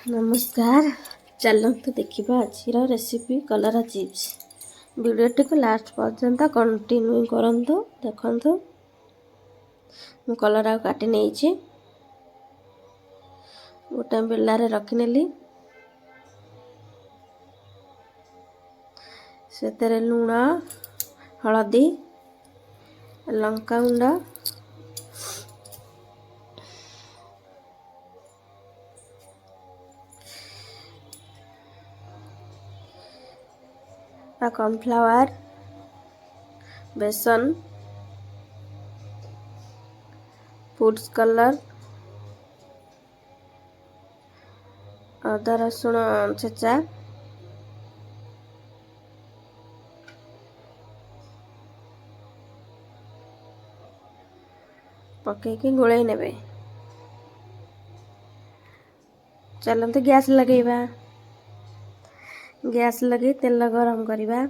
नमस्कार। चलते देखा आज रेसिपी कलरा चिप्स। वीडियो को लास्ट पर्यंत कंटिन्यू करंतु देखंतु। मु कलरा काटी नहीं गोटे बेलारे रखिनेली से लुण हलदी लंका गुंड कॉर्नफ्लावर बेसन फूड्स कलर अदा रसुण छेचा पकईकि गोलई नेबे। चलते गैस लगेबा। गैस लगे तेल गरम करवा।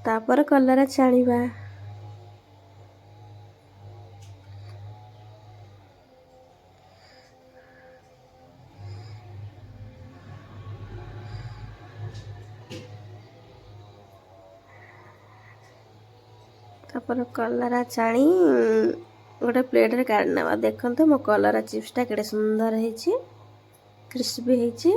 तापर कलरा छाणीबा। तापर कलरा छाणी गोटे प्लेट रे काढ़ नेबा। देखंतु मो कलरा चिप्सटा केडे सुंदर ହେଇଛି क्रिस्पी ହେଇଛି।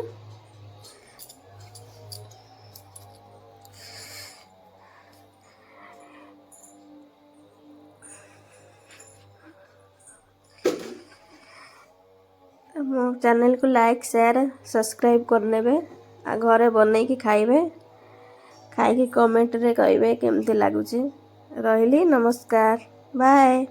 मो चैनल को लाइक शेयर सब्सक्राइब करनेबे आ घरे बनै की खाइबे। खाई की कमेंट रे कहिबे केमती लागुची। रहिली नमस्कार बाय।